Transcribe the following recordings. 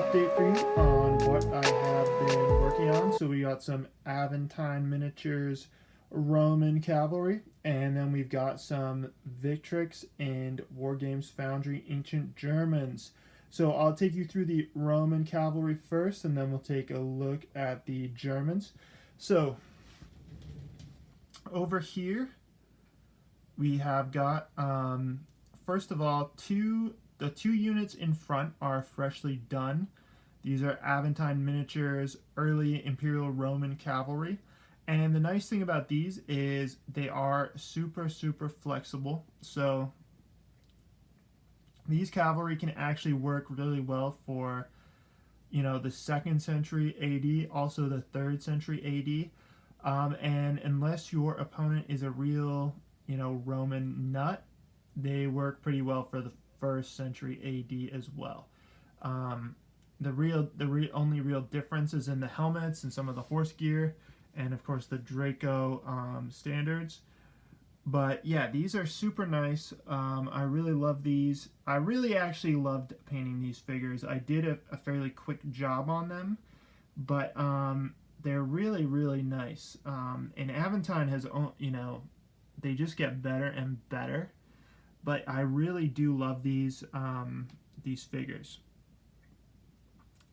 update for you on what I have been working on. So we got some Aventine miniatures, Roman cavalry, and then we've got some Victrix and Wargames Foundry ancient Germans. So I'll take you through the Roman cavalry first, and then we'll take a look at the Germans. So over here we have got first of all the two units in front are freshly done. These are Aventine miniatures, early Imperial Roman cavalry. And the nice thing about these is they are super flexible. So these cavalry can actually work really well for, you know, the 2nd century AD, also the 3rd century AD. And unless your opponent is a real, you know, Roman nut, they work pretty well for the 1st century AD as well. The only real difference is in the helmets and some of the horse gear, and of course the Draco standards. But yeah, these are super nice. I really love these. I really actually loved painting these figures. I did a fairly quick job on them, but they're really nice. And Aventine has, you know, they just get better and better. But I really do love these figures.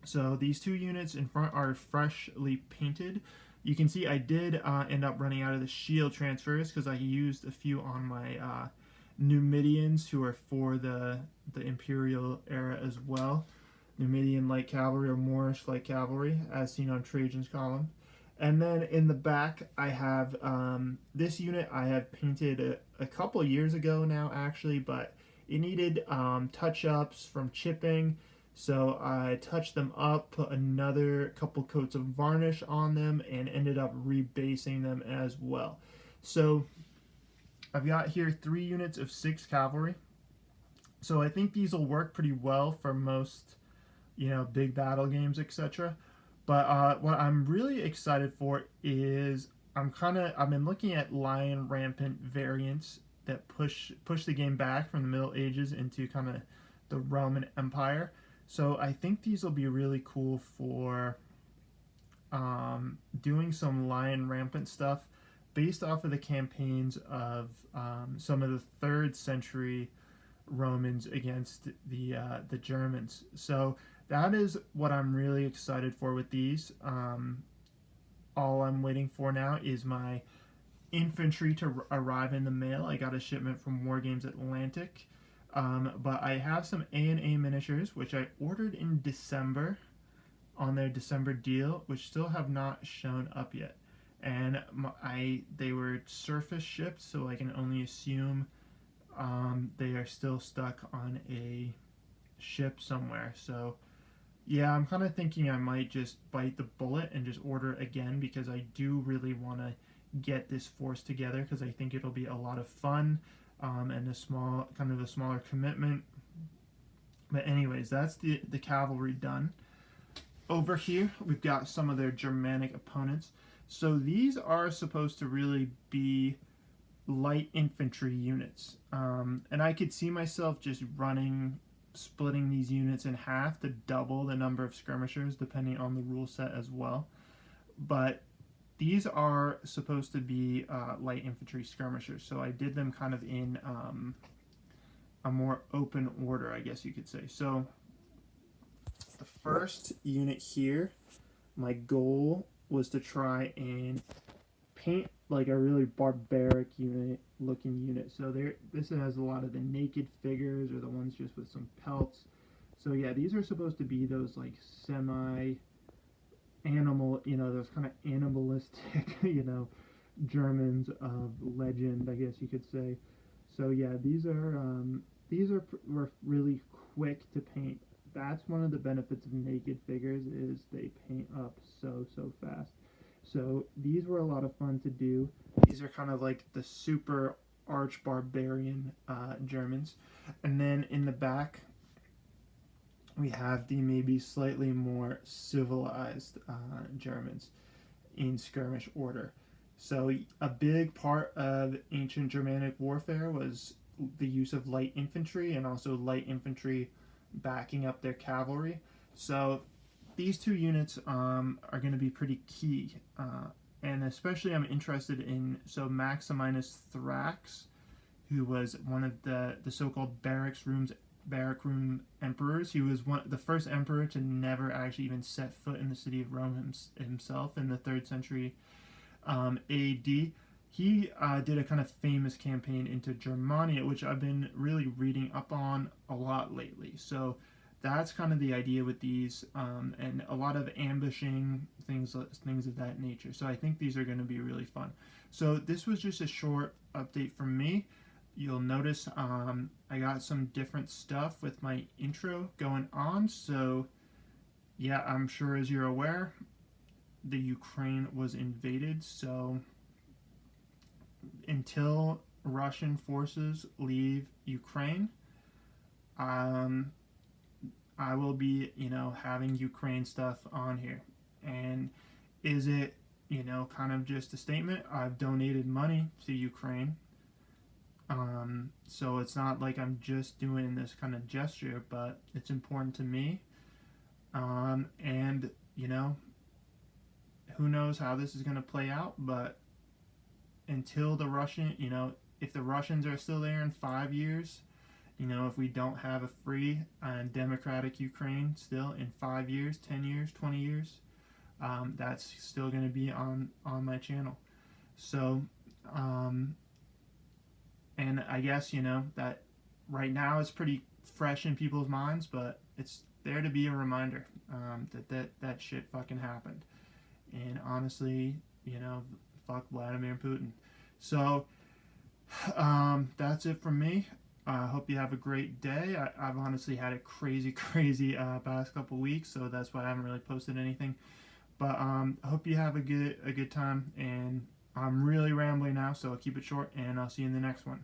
So these two units in front are freshly painted. You can see I did end up running out of the shield transfers because I used a few on my Numidians who are for the Imperial era as well. Numidian light cavalry or Moorish light cavalry, as seen on Trajan's column. And then in the back, I have this unit I had painted a couple years ago now, actually, but it needed touch-ups from chipping, so I touched them up, put another couple coats of varnish on them, and ended up rebasing them as well. So I've got here 3 units of 6 cavalry. So I think these will work pretty well for most, you know, big battle games, etc. But what I'm really excited for is I've been looking at Lion Rampant variants that push the game back from the Middle Ages into kind of the Roman Empire. So I think these will be really cool for doing some Lion Rampant stuff based off of the campaigns of some of the 3rd century Romans against the Germans. So that is what I'm really excited for with these. All I'm waiting for now is my infantry to arrive in the mail. I got a shipment from Wargames Atlantic. But I have some A&A miniatures, which I ordered in December on their December deal, which still have not shown up yet. And they were surface shipped, so I can only assume they are still stuck on a ship somewhere. So yeah, I'm kind of thinking I might just bite the bullet and just order again, because I do really want to get this force together, because I think it'll be a lot of fun and a smaller commitment. But anyways, that's the cavalry done. Over here, we've got some of their Germanic opponents. So these are supposed to really be light infantry units. And I could see myself just splitting these units in half to double the number of skirmishers, depending on the rule set as well. But these are supposed to be light infantry skirmishers, so I did them kind of in a more open order, I guess you could say. So the first unit here, my goal was to try and paint like a really barbaric looking unit. So this has a lot of the naked figures, or the ones just with some pelts. So yeah, these are supposed to be those like semi-animal, you know, those kind of animalistic, you know, Germans of legend, I guess you could say. So yeah, these were really quick to paint. That's one of the benefits of naked figures, is they paint up so fast. So these were a lot of fun to do. These are kind of like the super arch barbarian Germans. And then in the back, we have the maybe slightly more civilized Germans in skirmish order. So a big part of ancient Germanic warfare was the use of light infantry, and also light infantry backing up their cavalry. So these two units are going to be pretty key, and especially I'm interested in Maximinus Thrax, who was one of the so-called barrack room emperors. He was the first emperor to never actually even set foot in the city of Rome himself in the 3rd century AD. He did a kind of famous campaign into Germania, which I've been really reading up on a lot lately. So that's kind of the idea with these, and a lot of ambushing things of that nature. So I think these are going to be really fun. So this was just a short update from me. You'll notice I got some different stuff with my intro going on. So yeah, I'm sure as you're aware, the Ukraine was invaded. So until Russian forces leave Ukraine, I will be, having Ukraine stuff on here. And is it, kind of just a statement? I've donated money to Ukraine. So it's not like I'm just doing this kind of gesture, but it's important to me. And, who knows how this is going to play out, but until the if the Russians are still there in 5 years, if we don't have a free and democratic Ukraine still in 5 years, 10 years, 20 years, that's still going to be on my channel. So, and I guess, that right now it's pretty fresh in people's minds, but it's there to be a reminder that shit fucking happened. And honestly, fuck Vladimir Putin. So, that's it from me. I hope you have a great day. I've honestly had a crazy past couple weeks, so that's why I haven't really posted anything. But I hope you have a good time, and I'm really rambling now, so I'll keep it short, and I'll see you in the next one.